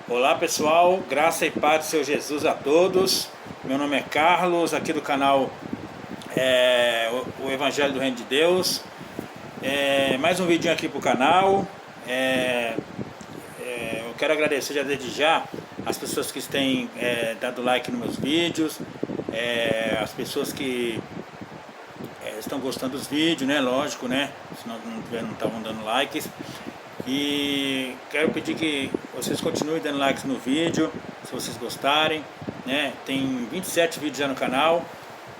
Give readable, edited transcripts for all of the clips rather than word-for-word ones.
Olá pessoal, graça e paz do Senhor Jesus a todos. Meu nome é Carlos, aqui do canal o Evangelho do Reino de Deus. Mais um vídeo aqui para o canal. Eu quero agradecer já desde já as pessoas que têm dado like nos meus vídeos, as pessoas que estão gostando dos vídeos, né? Lógico, né? Senão não estavam dando likes. E quero pedir que vocês continuem dando likes no vídeo, se vocês gostarem, né? Tem 27 vídeos já no canal.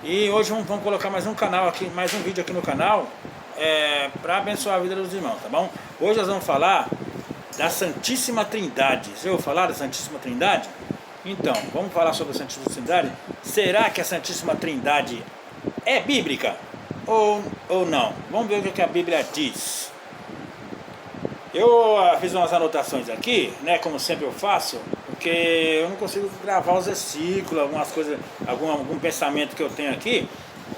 E hoje vamos colocar mais um vídeo aqui no canal, para abençoar a vida dos irmãos, tá bom? Hoje nós vamos falar da Santíssima Trindade. Você ouviu falar da Santíssima Trindade? Então, vamos falar sobre a Santíssima Trindade. Será que a Santíssima Trindade é bíblica ou não? Vamos ver o que a Bíblia diz. Eu fiz umas anotações aqui, né, como sempre eu faço, porque eu não consigo gravar os versículos, algumas coisas, algum pensamento que eu tenho aqui,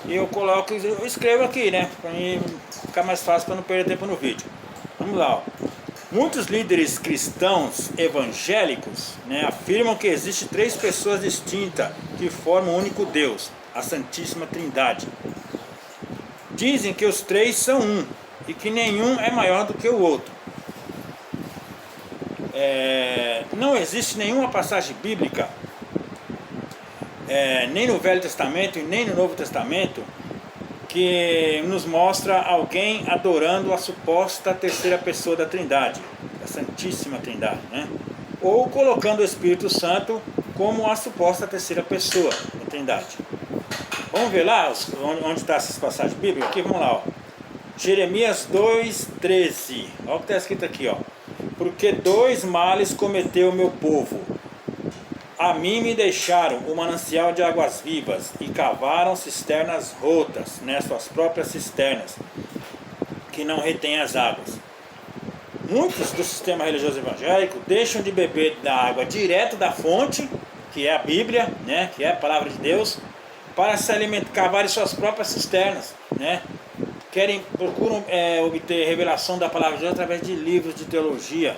e eu escrevo aqui, né, para ficar mais fácil, para não perder tempo no vídeo. Vamos lá, ó. Muitos líderes cristãos evangélicos, né, afirmam que existe três pessoas distintas que formam um único Deus, a Santíssima Trindade. Dizem que os três são um e que nenhum é maior do que o outro. Não existe nenhuma passagem bíblica, nem no Velho Testamento e nem no Novo Testamento, que nos mostra alguém adorando a suposta terceira pessoa da Trindade, a Santíssima Trindade, né? Ou colocando o Espírito Santo como a suposta terceira pessoa da Trindade. Vamos ver lá onde está essas passagens bíblicas? Aqui, vamos lá, ó. Jeremias 2,13. Olha o que está escrito aqui, ó. Porque dois males cometeu o meu povo. A mim me deixaram o manancial de águas vivas e cavaram cisternas rotas, né, suas próprias cisternas, que não retêm as águas. Muitos do sistema religioso evangélico deixam de beber da água direto da fonte, que é a Bíblia, né, que é a palavra de Deus, para se alimentar, cavarem suas próprias cisternas, né? Procuram obter revelação da palavra de Deus através de livros de teologia.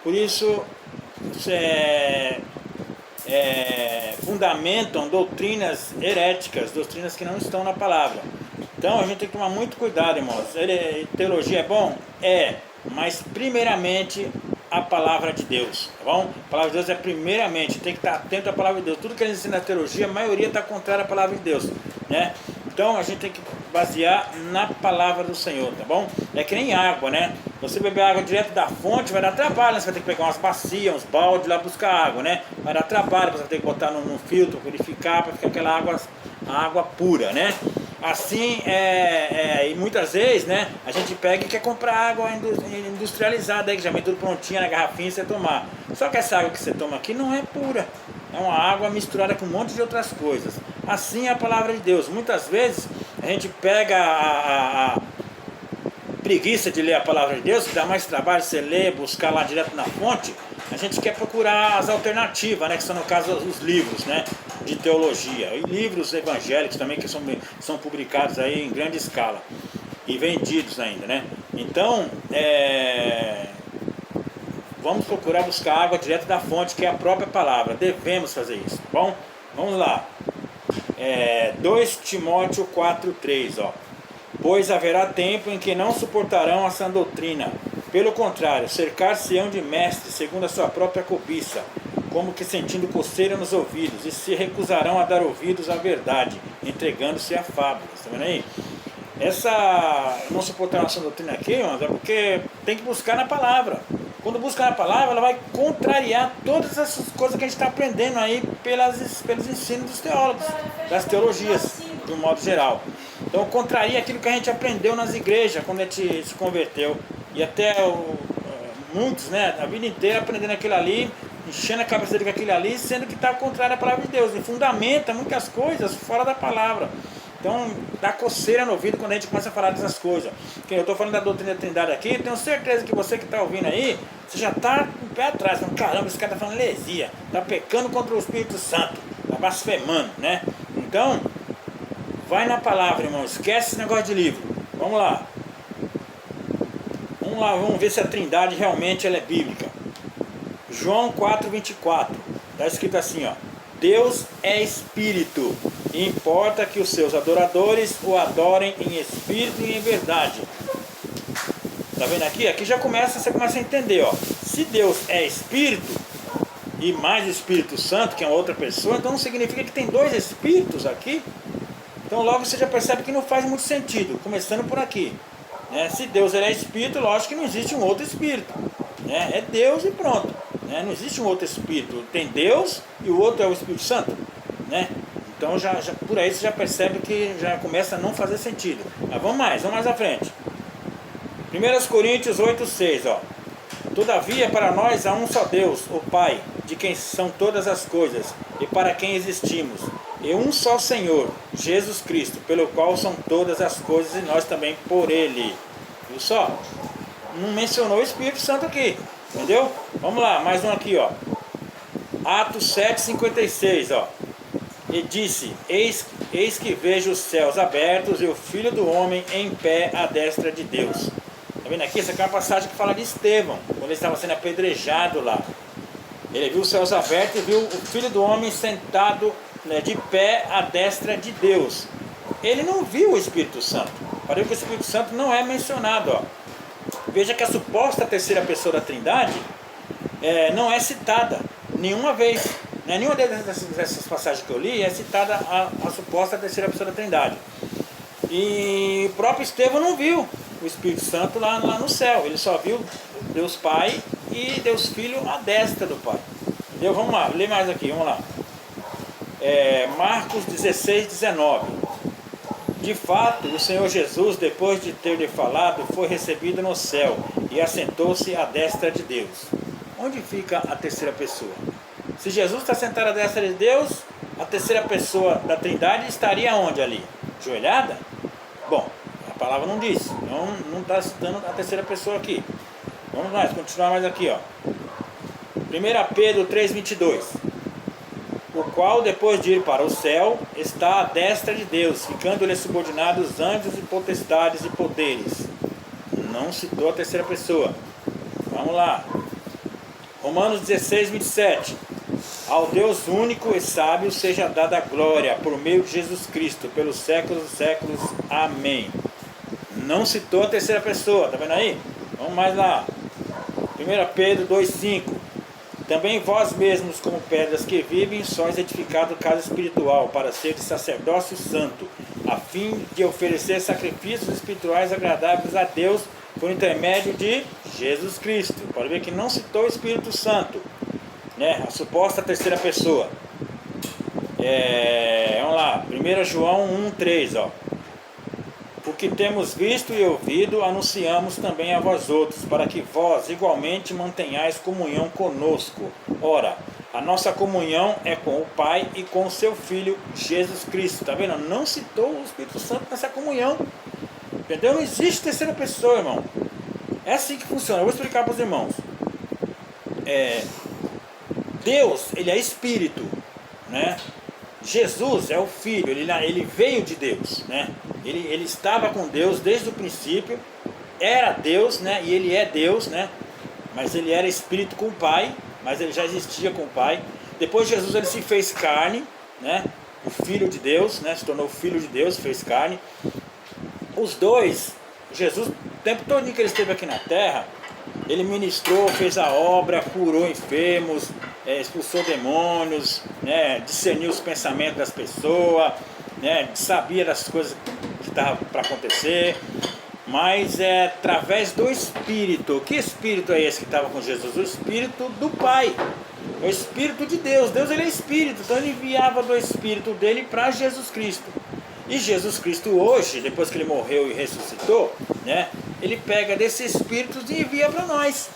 Por isso fundamentam doutrinas heréticas, doutrinas que não estão na palavra. Então a gente tem que tomar muito cuidado, irmãos. Teologia é bom? Mas primeiramente a palavra de Deus, tá bom? A palavra de Deus é primeiramente, tem que estar atento à palavra de Deus. Tudo que eles ensinam na teologia, a maioria está contrária à palavra de Deus, né? Então a gente tem que basear na palavra do Senhor, tá bom? É que nem água, né? Você beber água direto da fonte vai dar trabalho, né? Você vai ter que pegar umas bacias, uns baldes lá buscar água, né? Vai dar trabalho, você vai ter que botar num filtro, verificar para ficar aquela água pura, né? Assim, e muitas vezes, né, a gente pega e quer comprar água industrializada, aí, que já vem tudo prontinha na garrafinha você tomar. Só que essa água que você toma aqui não é pura, é uma água misturada com um monte de outras coisas. Assim é a palavra de Deus. Muitas vezes a gente pega a preguiça de ler a palavra de Deus, que dá mais trabalho você ler, buscar lá direto na fonte. A gente quer procurar as alternativas, né, que são no caso os livros, né, de teologia, e livros evangélicos também, que são publicados aí em grande escala e vendidos ainda, né? Então vamos procurar buscar água direto da fonte, que é a própria palavra. Devemos fazer isso, tá bom? Vamos lá. 2 Timóteo 4,3, ó. Pois haverá tempo em que não suportarão a sã doutrina. Pelo contrário, cercar-se-ão de mestres segundo a sua própria cobiça, como que sentindo coceira nos ouvidos, e se recusarão a dar ouvidos à verdade, entregando-se a fábulas. Tá vendo aí? Essa não suportarão a sã doutrina aqui, irmãos, é porque tem que buscar na palavra. Quando busca na palavra, ela vai contrariar todas essas coisas que a gente está aprendendo aí pelos ensinos dos teólogos, das teologias, de um modo geral. Então contraria aquilo que a gente aprendeu nas igrejas, quando a gente se converteu. E até muitos, né, a vida inteira aprendendo aquilo ali, enchendo a cabeça dele com aquilo ali, sendo que está contrário à palavra de Deus. E fundamenta muitas coisas fora da palavra. Então dá coceira no ouvido quando a gente começa a falar dessas coisas. Que eu estou falando da doutrina da Trindade aqui, tenho certeza que você que está ouvindo aí, você já está com o pé atrás, falando, caramba, esse cara está falando heresia, está pecando contra o Espírito Santo, está blasfemando, né? Então, vai na palavra, irmão, esquece esse negócio de livro. Vamos lá. Vamos ver se a Trindade realmente ela é bíblica. João 4:24, está escrito assim, ó: Deus é espírito, e importa que os seus adoradores o adorem em espírito e em verdade. Tá vendo aqui? Aqui já você começa a entender, ó. Se Deus é espírito, e mais Espírito Santo, que é uma outra pessoa, então significa que tem dois espíritos aqui. Então logo você já percebe que não faz muito sentido, começando por aqui, né? Se Deus ele é espírito, lógico que não existe um outro espírito, né? É Deus e pronto, né? Não existe um outro espírito, tem Deus e o outro é o Espírito Santo, né? Então por aí você já percebe que já começa a não fazer sentido. Mas vamos mais à frente. 1 Coríntios 8:6, ó: Todavia para nós há um só Deus, o Pai, de quem são todas as coisas e para quem existimos, e um só Senhor, Jesus Cristo, pelo qual são todas as coisas e nós também por Ele. Viu só? Não mencionou o Espírito Santo aqui, entendeu? Vamos lá, mais um aqui, ó. Atos 7:56, ó: E disse: eis que vejo os céus abertos e o Filho do Homem em pé à destra de Deus. Tá vendo aqui? Essa aqui é uma passagem que fala de Estevão, quando ele estava sendo apedrejado lá. Ele viu os céus abertos e viu o Filho do Homem sentado, né, de pé à destra de Deus. Ele não viu o Espírito Santo. Parece que o Espírito Santo não é mencionado, ó. Veja que a suposta terceira pessoa da Trindade não é citada nenhuma vez, né? Nenhuma dessas passagens que eu li é citada a suposta terceira pessoa da Trindade. E o próprio Estevão não viu o Espírito Santo lá no céu. Ele só viu Deus Pai e Deus Filho à destra do Pai. Entendeu? Vamos lá, lê mais aqui, vamos lá. Marcos 16:19. De fato, o Senhor Jesus, depois de ter lhe falado, foi recebido no céu e assentou-se à destra de Deus. Onde fica a terceira pessoa? Se Jesus está sentado à destra de Deus, a terceira pessoa da Trindade estaria onde ali? Ajoelhada? Bom, a palavra não diz, não está citando a terceira pessoa aqui. Vamos mais, continuar mais aqui, ó. 1 Pedro 3:22. O qual, depois de ir para o céu, está à destra de Deus, ficando-lhe subordinados anjos e potestades e poderes. Não citou a terceira pessoa. Vamos lá. Romanos 16:27. Ao Deus único e sábio seja dada a glória por meio de Jesus Cristo, pelos séculos dos séculos. Amém. Não citou a terceira pessoa, tá vendo aí? Vamos mais lá. 1 Pedro 2:5. Também vós mesmos, como pedras que vivem, sois edificado casa espiritual, para ser de sacerdócio santo, a fim de oferecer sacrifícios espirituais agradáveis a Deus, por intermédio de Jesus Cristo. Pode ver que não citou o Espírito Santo, né? A suposta terceira pessoa. Vamos lá, 1 João 1:3, ó. O que temos visto e ouvido, anunciamos também a vós outros, para que vós igualmente mantenhais comunhão conosco. Ora, a nossa comunhão é com o Pai e com o seu Filho, Jesus Cristo. Tá vendo? Não citou o Espírito Santo nessa comunhão. Entendeu? Não existe terceira pessoa, irmão. É assim que funciona. Eu vou explicar para os irmãos. Deus, ele é Espírito, né? Jesus é o Filho, ele veio de Deus, né? Ele estava com Deus desde o princípio, era Deus, né? E ele é Deus, né? Mas ele era Espírito com o Pai, mas ele já existia com o Pai. Depois Jesus ele se fez carne, né? O Filho de Deus, né? Se tornou Filho de Deus, fez carne. Os dois, Jesus, o tempo todo que ele esteve aqui na terra, ele ministrou, fez a obra, curou enfermos, expulsou demônios, né, discerniu os pensamentos das pessoas, né, sabia das coisas que estavam para acontecer, mas é através do Espírito. Que Espírito é esse que estava com Jesus? O Espírito do Pai, o Espírito de Deus. Deus ele é Espírito, então ele enviava do Espírito dele para Jesus Cristo. E Jesus Cristo hoje, depois que ele morreu e ressuscitou, né, ele pega desses Espíritos e envia para nós.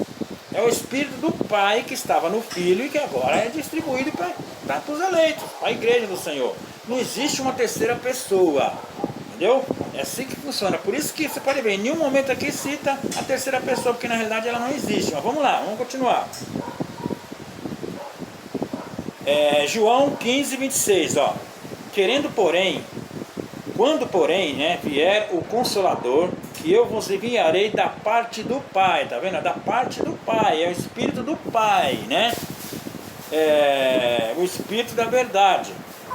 É o Espírito do Pai que estava no Filho e que agora é distribuído para os eleitos, para a igreja do Senhor. Não existe uma terceira pessoa, entendeu? É assim que funciona. Por isso que você pode ver, em nenhum momento aqui cita a terceira pessoa, porque na realidade ela não existe. Mas vamos lá, vamos continuar. João 15:26, ó. Quando porém, né, vier o Consolador, que eu vos enviarei da parte do Pai, tá vendo? Da parte do Pai, é o Espírito do Pai, né? O Espírito da verdade,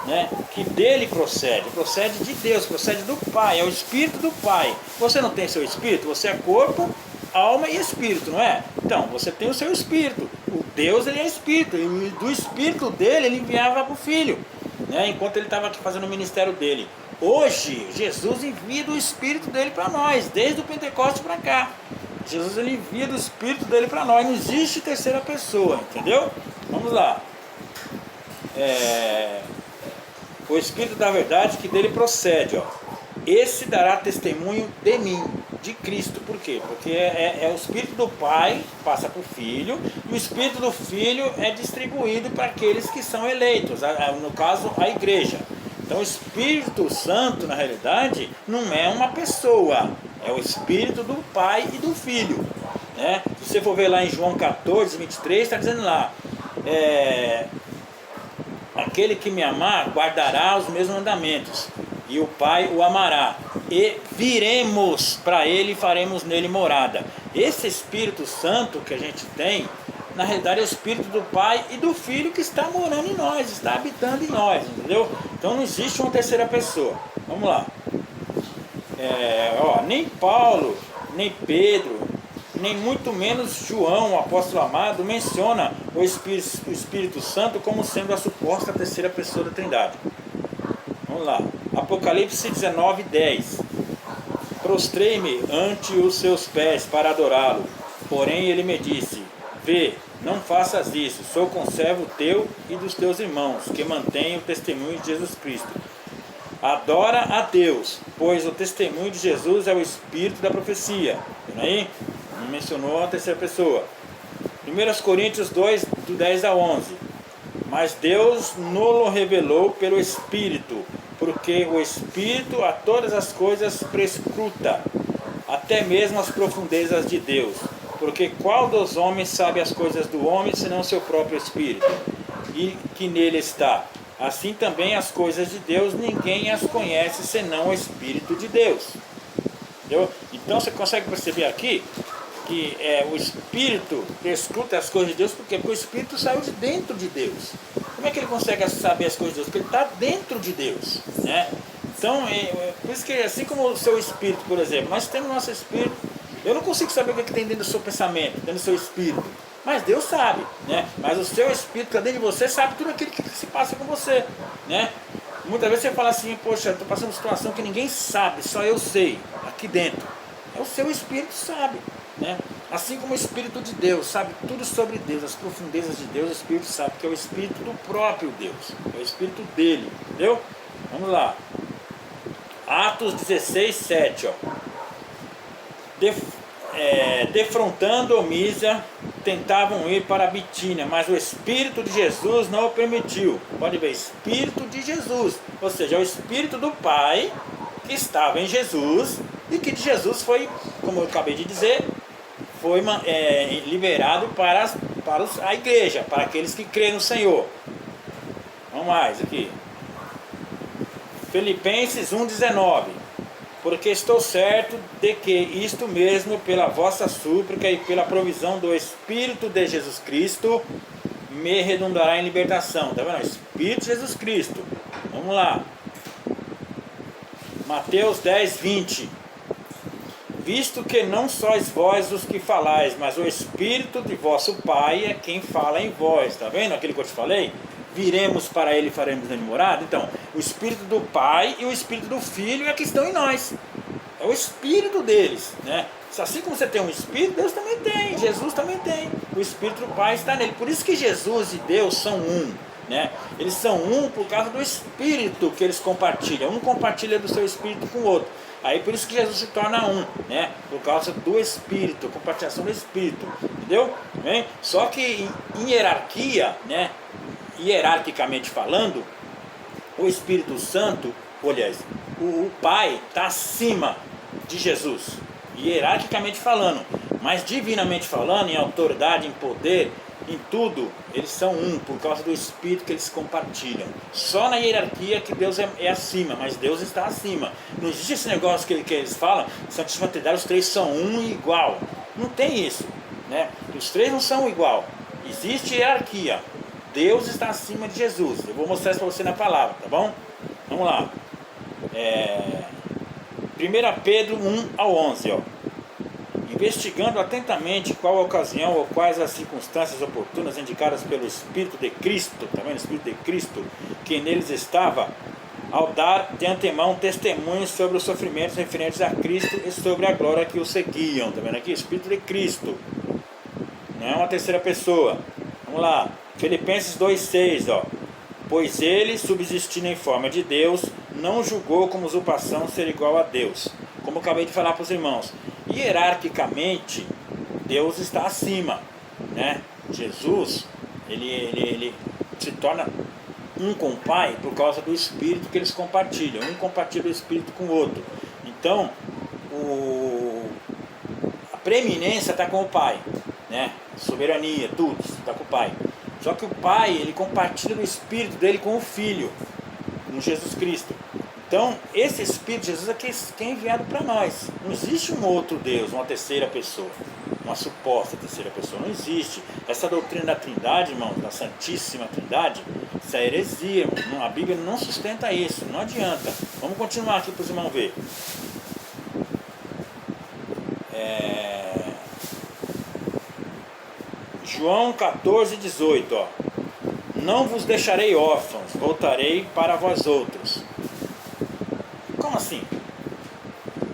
né? Que dele procede de Deus, procede do Pai, é o Espírito do Pai. Você não tem seu Espírito? Você é corpo, alma e Espírito, não é? Então, você tem o seu Espírito. O Deus, ele é Espírito, e do Espírito dele, ele enviava para o Filho, né? Enquanto ele estava aqui fazendo o ministério dele. Hoje, Jesus envia do Espírito dele para nós, desde o Pentecostes para cá. Jesus, ele envia do Espírito dele para nós, não existe terceira pessoa, entendeu? Vamos lá. O Espírito da verdade que dele procede, ó. Esse dará testemunho de mim, de Cristo. Por quê? Porque é o Espírito do Pai, passa para o Filho, e o Espírito do Filho é distribuído para aqueles que são eleitos, no caso, a igreja. Então o Espírito Santo, na realidade, não é uma pessoa, é o Espírito do Pai e do Filho, né? Se você for ver lá em João 14, 23, está dizendo lá, aquele que me amar guardará os meus mandamentos, e o Pai o amará, e viremos para ele e faremos nele morada. Esse Espírito Santo que a gente tem, na realidade é o Espírito do Pai e do Filho que está morando em nós, está habitando em nós, entendeu? Então não existe uma terceira pessoa. Vamos lá. Nem Paulo, nem Pedro, nem muito menos João, o apóstolo amado, menciona o Espírito Santo como sendo a suposta terceira pessoa da Trindade. Vamos lá. Apocalipse 19, 10. Prostrei-me ante os seus pés para adorá-lo. Porém ele me disse, vê, não faças isso, sou conservo teu e dos teus irmãos, que mantêm o testemunho de Jesus Cristo. Adora a Deus, pois o testemunho de Jesus é o espírito da profecia. Vendo aí? Não mencionou a terceira pessoa. 1 Coríntios 2, do 10 a 11. Mas Deus nos revelou pelo Espírito, porque o Espírito a todas as coisas prescruta, até mesmo as profundezas de Deus. Porque qual dos homens sabe as coisas do homem, senão seu próprio Espírito, e que nele está? Assim também as coisas de Deus, ninguém as conhece, senão o Espírito de Deus. Entendeu? Então você consegue perceber aqui que o Espírito escuta as coisas de Deus, porque o Espírito saiu de dentro de Deus. Como é que ele consegue saber as coisas de Deus? Porque ele está dentro de Deus, né? Então, por isso que assim como o seu Espírito, por exemplo, nós temos o nosso Espírito. Eu não consigo saber o que tem dentro do seu pensamento, dentro do seu Espírito, mas Deus sabe, né? Mas o seu Espírito que está dentro de você sabe tudo aquilo que se passa com você, né? Muitas vezes você fala assim, poxa, estou passando uma situação que ninguém sabe, só eu sei, aqui dentro. O seu Espírito sabe, né? Assim como o Espírito de Deus sabe tudo sobre Deus, as profundezas de Deus, o Espírito sabe, que é o Espírito do próprio Deus, é o Espírito dele, entendeu? Vamos lá. Atos 16, 7, ó. Defrontando Mísia, tentavam ir para a Bitínia, mas o Espírito de Jesus não o permitiu. Pode ver, Espírito de Jesus, ou seja, é o Espírito do Pai que estava em Jesus e que de Jesus foi, como eu acabei de dizer, foi liberado para a igreja, para aqueles que creem no Senhor. Vamos mais aqui. Filipenses 1,19. Porque estou certo de que isto mesmo, pela vossa súplica e pela provisão do Espírito de Jesus Cristo, me redundará em libertação. Está vendo? Espírito de Jesus Cristo. Vamos lá. Mateus 10, 20. Visto que não sois vós os que falais, mas o Espírito de vosso Pai é quem fala em vós. Está vendo aquilo que eu te falei? Viremos para ele e faremos nele morada. Então, o Espírito do Pai e o Espírito do Filho é que estão em nós. É o Espírito deles, né? Assim como você tem um Espírito, Deus também tem, Jesus também tem. O Espírito do Pai está nele. Por isso que Jesus e Deus são um, né? Eles são um por causa do Espírito que eles compartilham. Um compartilha do seu Espírito com o outro. Aí por isso que Jesus se torna um, né? Por causa do Espírito, compartilhação do Espírito, entendeu? Bem? Só que em hierarquia, né? Hierarquicamente falando, o Espírito Santo, aliás, o Pai está acima de Jesus, hierarquicamente falando, mas divinamente falando, em autoridade, em poder, em tudo eles são um, por causa do Espírito que eles compartilham. Só na hierarquia que Deus é acima, mas Deus está acima. Não existe esse negócio que eles falam, Santíssima Trindade, os três são um e igual. Não tem isso, né? Os três não são igual. Existe hierarquia. Deus está acima de Jesus. Eu vou mostrar isso para você na palavra, tá bom? Vamos lá. 1 Pedro 1 ao 11, ó. Investigando atentamente qual a ocasião ou quais as circunstâncias oportunas indicadas pelo Espírito de Cristo, também o Espírito de Cristo, que neles estava, ao dar de antemão testemunhos sobre os sofrimentos referentes a Cristo e sobre a glória que o seguiam. Tá vendo aqui? Espírito de Cristo. Não é uma terceira pessoa. Vamos lá. Filipenses 2,6, ó. Pois ele, subsistindo em forma de Deus, não julgou como usurpação ser igual a Deus. Como eu acabei de falar para os irmãos, hierarquicamente, Deus está acima, né? Jesus, ele se torna um com o Pai por causa do Espírito que eles compartilham. Um compartilha o Espírito com o outro. Então, a preeminência está com o Pai, né? Soberania, tudo está com o Pai. Só que o Pai, ele compartilha o Espírito dele com o Filho, com Jesus Cristo. Então, esse Espírito de Jesus é que é enviado para nós. Não existe um outro Deus, uma terceira pessoa, uma suposta terceira pessoa. Não existe. Essa doutrina da Trindade, irmão, da Santíssima Trindade, isso é heresia, irmão. A Bíblia não sustenta isso, não adianta. Vamos continuar aqui para os irmãos verem. João 14,18, ó. Não vos deixarei órfãos, voltarei para vós outros. Como assim?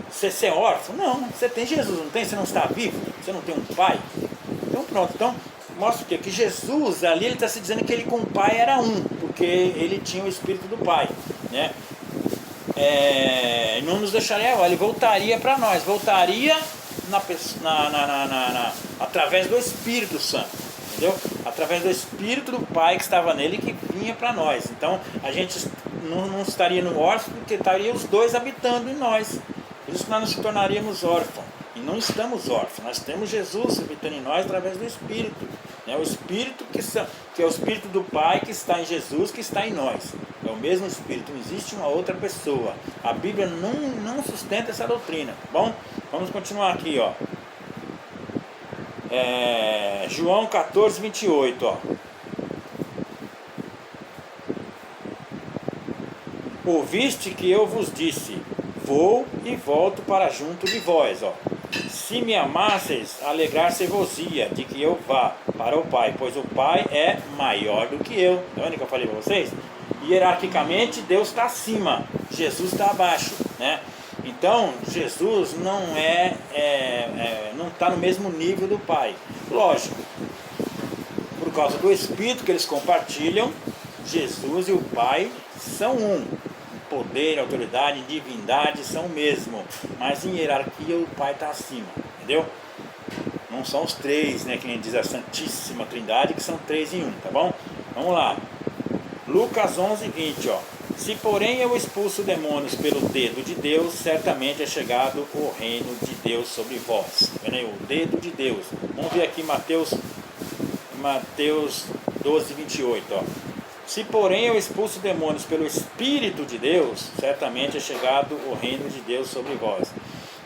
Você é órfão? Não, você tem Jesus, não tem? Você não está vivo? Você não tem um pai? Então pronto, então mostra o quê? Que Jesus ali, ele está se dizendo que ele com o pai era um, porque ele tinha o Espírito do Pai, né? Não nos deixaria, ele voltaria para nós, voltaria através do Espírito Santo, entendeu? Através do Espírito do Pai que estava nele, que vinha para nós. Então a gente não estaria no órfão, porque estaria os dois habitando em nós. Por isso que nós nos tornaríamos órfãos. E não estamos órfãos, nós temos Jesus habitando em nós através do Espírito, né? O Espírito que é o Espírito do Pai que está em Jesus, que está em nós. É o mesmo Espírito, não existe uma outra pessoa. A Bíblia não sustenta essa doutrina, tá bom? Vamos continuar aqui, ó. João 14,28, ó. Ouviste que eu vos disse, vou e volto para junto de vós, ó. Se me amasseis, alegrar-se-vos-ia de que eu vá para o Pai, pois o Pai é maior do que eu. Tá vendo que eu falei para vocês? Hierarquicamente, Deus está acima, Jesus está abaixo, né? Então, Jesus não não está no mesmo nível do Pai. Lógico, por causa do Espírito que eles compartilham, Jesus e o Pai são um. Poder, autoridade, divindade são o mesmo, mas em hierarquia o Pai está acima, entendeu? Não são os três, né, que nem diz a Santíssima Trindade, que são três em um, tá bom? Vamos lá. Lucas 11:20, ó. Se porém eu expulso demônios pelo dedo de Deus, certamente é chegado o reino de Deus sobre vós. Vendo aí, o dedo de Deus. Vamos ver aqui Mateus 12:28, ó. Se porém eu expulso demônios pelo Espírito de Deus, certamente é chegado o reino de Deus sobre vós.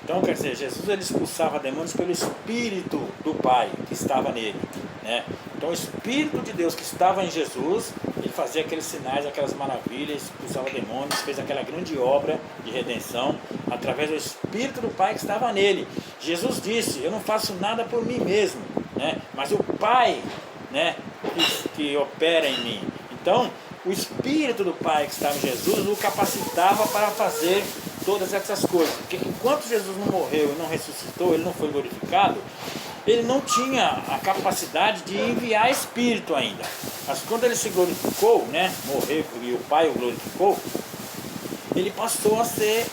Então, quer dizer, Jesus ele expulsava demônios pelo Espírito do Pai que estava nele, né? Então o Espírito de Deus que estava em Jesus, ele fazia aqueles sinais, aquelas maravilhas, expulsava demônios, fez aquela grande obra de redenção através do Espírito do Pai que estava nele. Jesus disse, eu não faço nada por mim mesmo, né? Mas o Pai, né, que opera em mim. Então, o Espírito do Pai que estava em Jesus o capacitava para fazer todas essas coisas. Porque enquanto Jesus não morreu e não ressuscitou, ele não foi glorificado, ele não tinha a capacidade de enviar Espírito ainda. Mas quando ele se glorificou, né, morreu e o Pai o glorificou, ele passou a ser,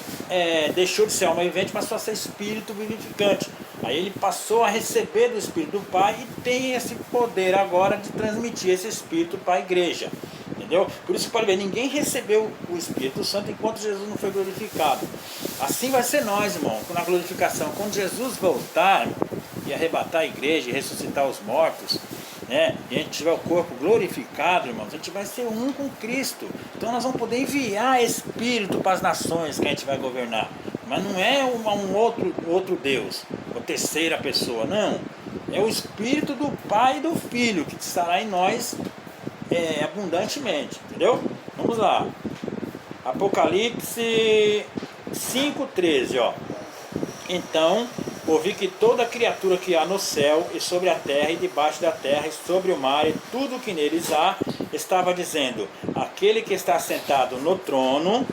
deixou de ser alma vivente, passou a ser Espírito vivificante. Aí ele passou a receber do Espírito do Pai e tem esse poder agora de transmitir esse Espírito para a igreja. Entendeu? Por isso que pode ver, ninguém recebeu o Espírito Santo enquanto Jesus não foi glorificado. Assim vai ser nós, irmão, na glorificação. Quando Jesus voltar e arrebatar a igreja e ressuscitar os mortos, né? E a gente tiver o corpo glorificado, irmãos, a gente vai ser um com Cristo. Então nós vamos poder enviar Espírito para as nações que a gente vai governar. Mas não é um outro Deus, ou terceira pessoa, não. É o Espírito do Pai e do Filho que estará em nós abundantemente, entendeu? Vamos lá. Apocalipse 5,13, ó. Então ouvi que toda criatura que há no céu e sobre a terra e debaixo da terra e sobre o mar e tudo que neles há, estava dizendo: aquele que está sentado no trono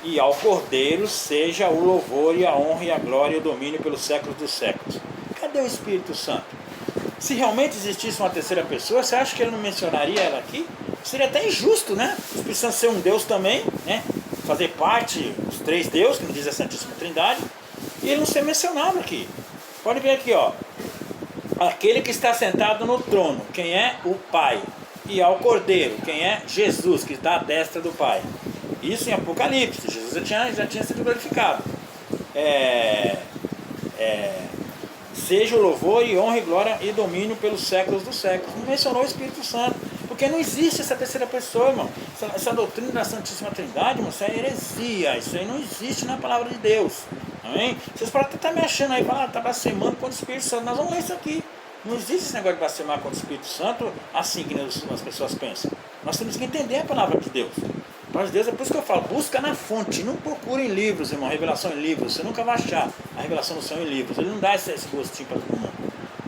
e ao Cordeiro seja o louvor e a honra e a glória e o domínio pelos séculos dos séculos. Cadê o Espírito Santo? Se realmente existisse uma terceira pessoa, você acha que ele não mencionaria ela aqui? Seria até injusto, né? O Espírito Santo ser um Deus também, né? Fazer parte dos três deuses, que não diz a Santíssima Trindade, e ele não ser mencionado aqui. Pode ver aqui, ó. Aquele que está sentado no trono, quem é? O Pai. E ao Cordeiro, quem é? Jesus, que está à destra do Pai. Isso em Apocalipse. Jesus já tinha sido glorificado. Seja o louvor e honra e glória e domínio pelos séculos dos séculos. Não mencionou o Espírito Santo, porque não existe essa terceira pessoa, irmão. Essa doutrina da Santíssima Trindade, irmão, isso é heresia. Isso aí não existe na palavra de Deus. Amém? Vocês podem até estar me achando aí, falar, está blasfemando contra o Espírito Santo. Nós vamos ler isso aqui. Não existe esse negócio de blasfemar contra o Espírito Santo assim que as pessoas pensam. Nós temos que entender a palavra de Deus. A palavra de Deus é por isso que eu falo, busca na fonte, não procure em livros, irmão, revelação em livros. Você nunca vai achar a revelação do Senhor em livros. Ele não dá esse gostinho para todo mundo,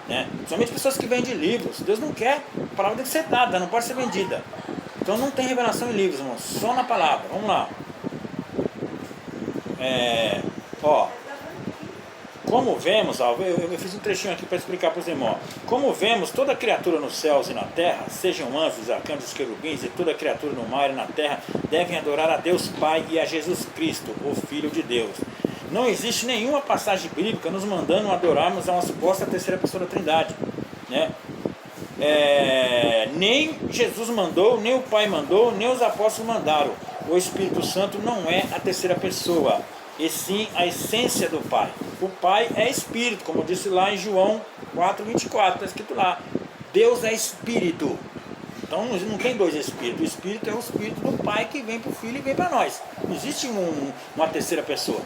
né? Principalmente pessoas que vendem livros. Deus não quer, a palavra tem que ser dada, não pode ser vendida. Então não tem revelação em livros, irmão, só na palavra. Vamos lá. Como vemos, eu fiz um trechinho aqui para explicar para os irmãos. Como vemos, toda criatura nos céus e na terra, sejam anjos, arcanjos, querubins e toda criatura no mar e na terra, devem adorar a Deus Pai e a Jesus Cristo, o Filho de Deus. Não existe nenhuma passagem bíblica nos mandando adorarmos a uma suposta terceira pessoa da Trindade, né? Nem Jesus mandou, nem o Pai mandou, nem os apóstolos mandaram. O Espírito Santo não é a terceira pessoa, e sim a essência do Pai. O Pai é Espírito, como disse lá em João 4,24, está escrito lá. Deus é Espírito. Então não tem dois Espíritos. O Espírito é o Espírito do Pai que vem para o Filho e vem para nós. Não existe uma terceira pessoa.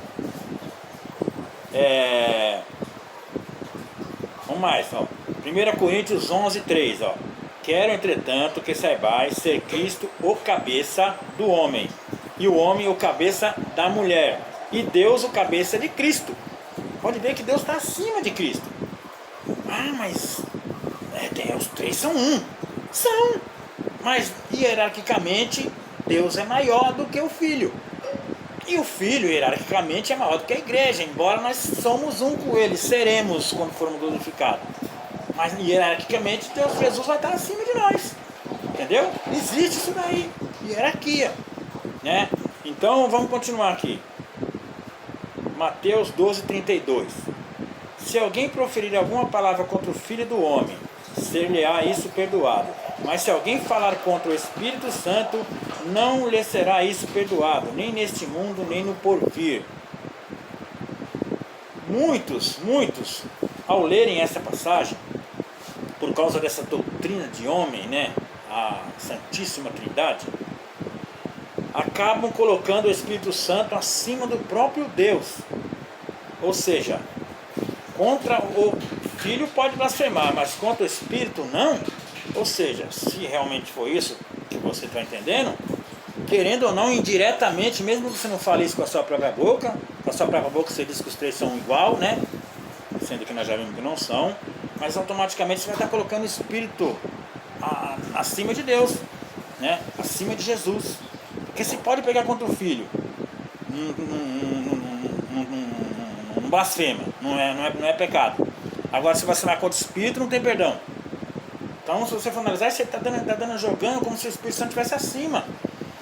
Vamos mais, ó. 1 Coríntios 11,3, ó. Quero, entretanto, que saibais ser Cristo o cabeça do homem, e o homem o cabeça da mulher, e Deus o cabeça de Cristo. Pode ver que Deus está acima de Cristo. Mas os três são um. São. Mas hierarquicamente Deus é maior do que o Filho. E o Filho hierarquicamente é maior do que a igreja, embora nós somos um com ele, seremos quando formos glorificados. Mas hierarquicamente Jesus vai estar acima de nós. Entendeu? Existe isso daí. Hierarquia, né? Então vamos continuar aqui. Mateus 12,32. Se alguém proferir alguma palavra contra o Filho do Homem, ser-lhe-á isso perdoado. Mas se alguém falar contra o Espírito Santo, não lhe será isso perdoado, nem neste mundo, nem no porvir. Muitos, ao lerem essa passagem, por causa dessa doutrina de homem, né, a Santíssima Trindade, acabam colocando o Espírito Santo acima do próprio Deus. Ou seja, contra o Filho pode blasfemar, mas contra o Espírito não. Ou seja, se realmente for isso que você está entendendo, querendo ou não, indiretamente, mesmo que você não fale isso com a sua própria boca, você diz que os três são igual, né? Sendo que nós já vimos que não são, mas automaticamente você vai estar colocando o Espírito acima de Deus, né? Acima de Jesus. Porque se pode pegar contra o Filho, não blasfema, não é pecado. Agora, se vacilar contra o Espírito, não tem perdão. Então, se você for analisar, você está jogando como se o Espírito Santo estivesse acima.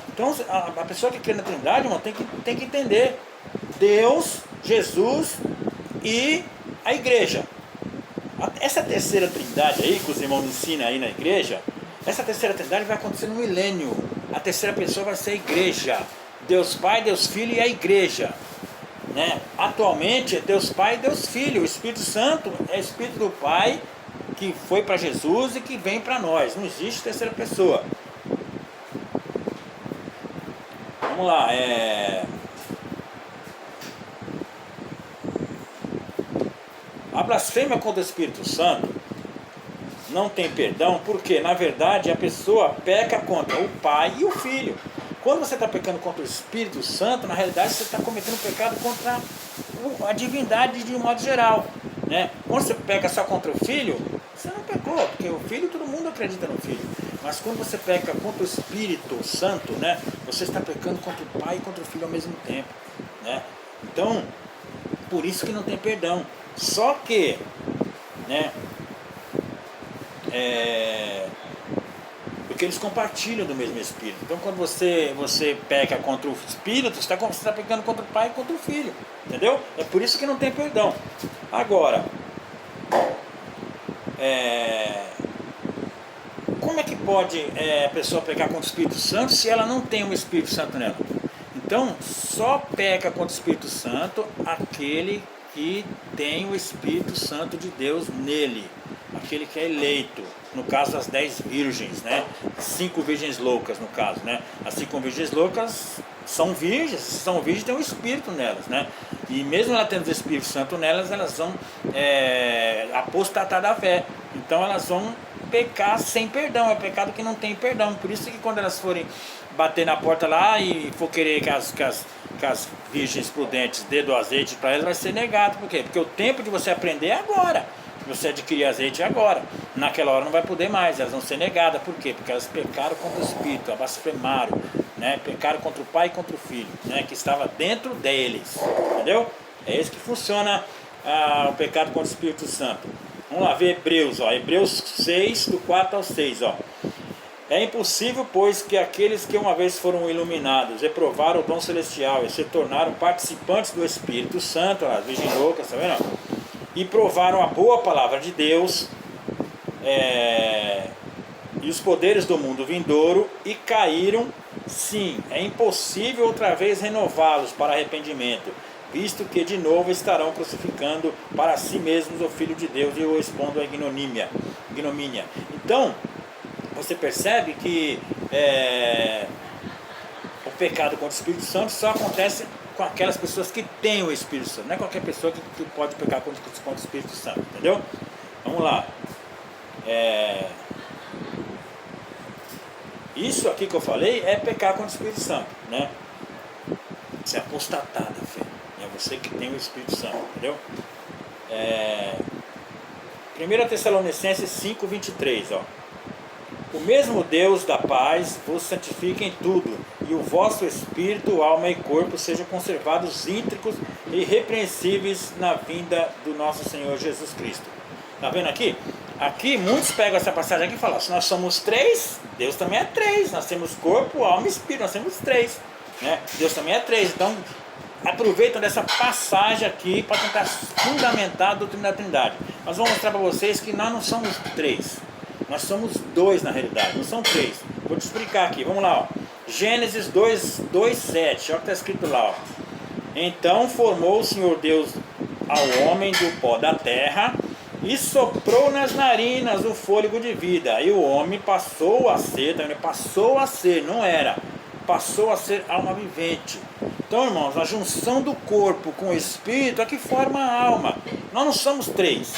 Então, a pessoa que crê na Trindade, irmão, tem que entender Deus, Jesus e a igreja. Essa terceira Trindade aí, que os irmãos ensinam aí na igreja, essa terceira Trindade vai acontecer no milênio. A terceira pessoa vai ser a igreja. Deus Pai, Deus Filho e a igreja, né? Atualmente é Deus Pai e Deus Filho. O Espírito Santo é Espírito do Pai que foi para Jesus e que vem para nós. Não existe terceira pessoa. Vamos lá, a blasfêmia contra o Espírito Santo não tem perdão, porque na verdade a pessoa peca contra o Pai e o Filho. Quando você está pecando contra o Espírito Santo, na realidade você está cometendo pecado contra a divindade de um modo geral, né? Quando você peca só contra o Filho, você não pecou, porque o Filho, todo mundo acredita no Filho. Mas quando você peca contra o Espírito Santo, né, você está pecando contra o Pai e contra o Filho ao mesmo tempo, né? Então, por isso que não tem perdão. Só que, né, porque eles compartilham do mesmo Espírito. Então quando você peca contra o Espírito, você está pecando contra o Pai e contra o Filho, entendeu? É por isso que não tem perdão. Agora, como é que pode a pessoa pecar contra o Espírito Santo se ela não tem o Espírito Santo nela? Então, só peca contra o Espírito Santo aquele que tem o Espírito Santo de Deus nele, aquele que é eleito. No caso das 10 virgens, né? 5 virgens loucas, no caso, né? As 5 virgens loucas são virgens têm um Espírito nelas, né? E mesmo ela tendo o Espírito Santo nelas, elas vão apostatar da fé. Então elas vão pecar sem perdão, é pecado que não tem perdão. Por isso que quando elas forem bater na porta lá e for querer que as virgens prudentes dê do azeite para elas, vai ser negado. Por quê? Porque o tempo de você aprender é agora. Você adquirir azeite agora, naquela hora não vai poder mais, elas vão ser negadas. Por quê? Porque elas pecaram contra o Espírito, blasfemaram, né? Pecaram contra o Pai e contra o Filho, né? Que estava dentro deles, entendeu? É isso que funciona o pecado contra o Espírito Santo. Vamos lá ver Hebreus, Hebreus 6, do 4 ao 6, É impossível, pois, que aqueles que uma vez foram iluminados, reprovaram o dom celestial e se tornaram participantes do Espírito Santo, as virgens loucas, tá vendo? E provaram a boa palavra de Deus e os poderes do mundo vindouro e caíram. Sim, é impossível outra vez renová-los para arrependimento, visto que de novo estarão crucificando para si mesmos o Filho de Deus e o expondo à ignomínia. Então, você percebe que o pecado contra o Espírito Santo só acontece com aquelas pessoas que têm o Espírito Santo. Não é qualquer pessoa que pode pecar contra o Espírito Santo, entendeu? Vamos lá. Isso aqui que eu falei é pecar contra o Espírito Santo, né? Isso é apostatar da fé. É você que tem o Espírito Santo, entendeu? 1 Tessalonicenses 5, 23, O mesmo Deus da paz vos santifique em tudo, e o vosso espírito, alma e corpo sejam conservados íntegros e irrepreensíveis na vinda do nosso Senhor Jesus Cristo. Está vendo aqui? Aqui muitos pegam essa passagem aqui e falam: se nós somos 3, Deus também é 3. Nós temos corpo, alma e espírito, nós temos 3, né? Deus também é 3. Então aproveitam dessa passagem aqui para tentar fundamentar a doutrina da Trindade. Mas vou mostrar para vocês que nós não somos 3. Nós somos 2 na realidade, não são 3. Vou te explicar aqui, vamos lá. Gênesis 2, 7, olha o que está escrito lá. Então formou o Senhor Deus ao homem do pó da terra e soprou nas narinas o fôlego de vida. E o homem passou a ser, não era, passou a ser alma vivente. Então, irmãos, a junção do corpo com o espírito é que forma a alma. Nós não somos 3,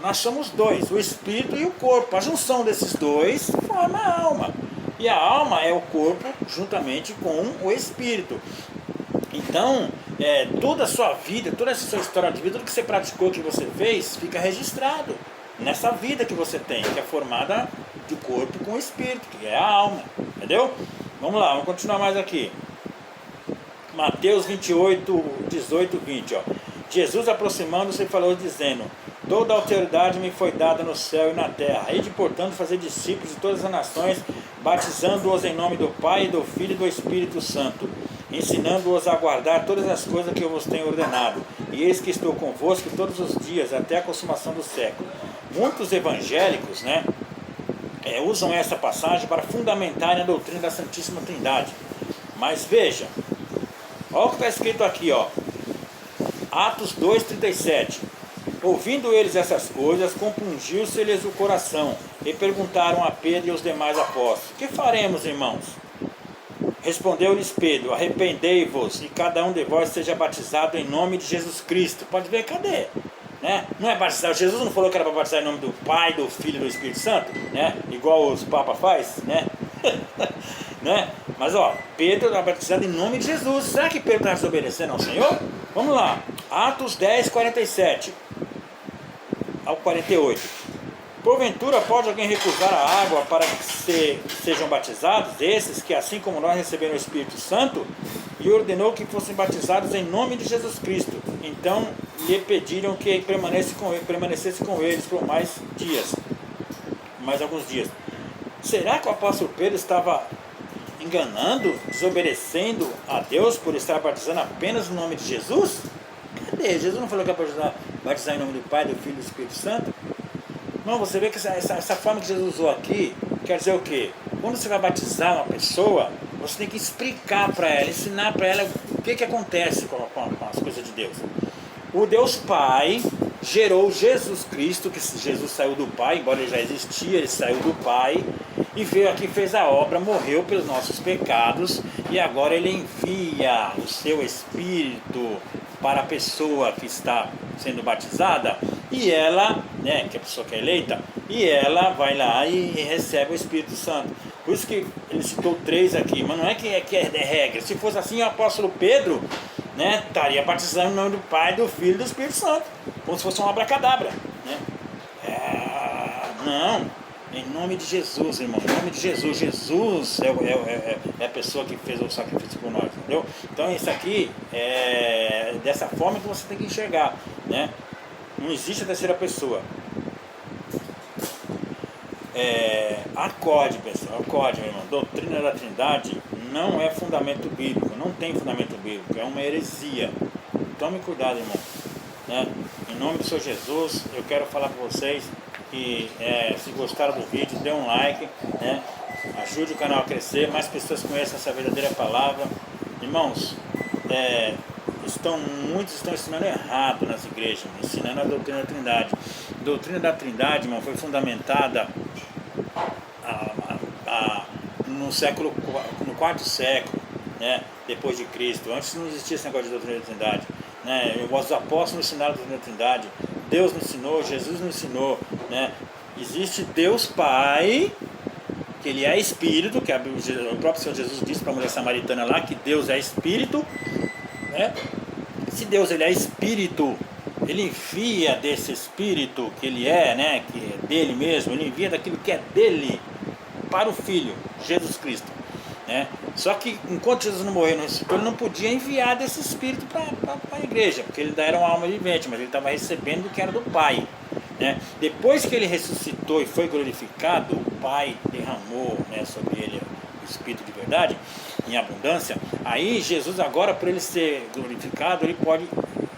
nós somos 2, o espírito e o corpo. A junção desses 2 forma a alma. E a alma é o corpo juntamente com o espírito. Então, toda a sua vida, toda essa sua história de vida, tudo que você praticou, que você fez, fica registrado nessa vida que você tem, que é formada de corpo com o espírito, que é a alma. Entendeu? Vamos lá, vamos continuar mais aqui. Mateus 28, 18, 20, Jesus aproximando-se falou dizendo: toda a autoridade me foi dada no céu e na terra. Ide, portanto, fazer discípulos de todas as nações, batizando-os em nome do Pai, do Filho e do Espírito Santo, ensinando-os a guardar todas as coisas que eu vos tenho ordenado. E eis que estou convosco todos os dias, até a consumação do século. Muitos evangélicos, usam essa passagem para fundamentarem a doutrina da Santíssima Trindade. Mas veja, olha o que está escrito aqui, Atos 2,37. Ouvindo eles essas coisas, compungiu-se-lhes o coração, e perguntaram a Pedro e aos demais apóstolos: que faremos, irmãos? Respondeu-lhes Pedro: arrependei-vos, e cada um de vós seja batizado em nome de Jesus Cristo. Pode ver, cadê? Né? Não é batizar, Jesus não falou que era para batizar em nome do Pai, do Filho e do Espírito Santo, né? Igual os papas faz, né? Né? Mas ó, Pedro está batizado em nome de Jesus. Será que Pedro está desobedecendo ao Senhor? Vamos lá, Atos 10, 47 ao 48. Porventura pode alguém recusar a água para que sejam batizados esses que assim como nós receberam o Espírito Santo? E ordenou que fossem batizados em nome de Jesus Cristo. Então lhe pediram que permanecesse com eles por mais alguns dias. Será que o apóstolo Pedro estava enganando, desobedecendo a Deus por estar batizando apenas no nome de Jesus? Cadê? Jesus não falou que era para batizar em nome do Pai, do Filho e do Espírito Santo? Não, você vê que essa forma que Jesus usou aqui quer dizer o quê? Quando você vai batizar uma pessoa, você tem que explicar para ela, ensinar para ela o que acontece com as coisas de Deus. O Deus Pai gerou Jesus Cristo, que Jesus saiu do Pai, embora ele já existia, ele saiu do Pai e veio aqui, fez a obra, morreu pelos nossos pecados e agora ele envia o seu Espírito para a pessoa que está sendo batizada e ela, né, que é a pessoa que é eleita, e ela vai lá e recebe o Espírito Santo. Por isso que ele citou 3 aqui, mas não é que é regra. Se fosse assim, o apóstolo Pedro, né, estaria batizando em nome do Pai, do Filho e do Espírito Santo, como se fosse um abracadabra, né? Não, em nome de Jesus, irmão, em nome de Jesus. Jesus é a pessoa que fez o sacrifício por nós, entendeu? Então isso aqui é dessa forma que você tem que enxergar, né? Não existe a terceira pessoa. Acorde, pessoal, acorde, meu irmão. Doutrina da Trindade não é fundamento bíblico, não tem fundamento bíblico, é uma heresia. Tome cuidado, irmão, né? Em nome do Senhor Jesus, eu quero falar para vocês que se gostaram do vídeo, dê um like, né? Ajude o canal a crescer, mais pessoas conheçam essa verdadeira palavra. Irmãos, muitos estão ensinando errado nas igrejas, ensinando a doutrina da Trindade. A doutrina da Trindade, irmão, foi fundamentada no quarto século, né, depois de Cristo. Antes não existia esse negócio de doutrina da Trindade, né? Os apóstolos ensinaram a doutrina da Trindade, Deus nos ensinou, Jesus nos ensinou, né? Existe Deus Pai, que ele é Espírito, que o próprio Senhor Jesus disse para a mulher samaritana lá, que Deus é Espírito, né? Se Deus ele é Espírito, ele envia desse Espírito que ele é, né, que é dele mesmo, ele envia daquilo que é dele para o Filho, Jesus Cristo, né? Só que enquanto Jesus não morreu e não ressuscitou, ele não podia enviar desse Espírito para a igreja, porque ele ainda era uma alma vivente, mas ele estava recebendo o que era do Pai, né? Depois que ele ressuscitou e foi glorificado, o Pai derramou, né, sobre ele o Espírito de verdade, em abundância. Aí Jesus agora, para ele ser glorificado, ele pode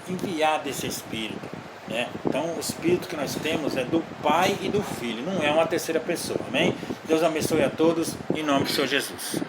enviar desse Espírito, né? Então o Espírito que nós temos é do Pai e do Filho, não é uma terceira pessoa, amém? Deus abençoe a todos, em nome do Senhor Jesus.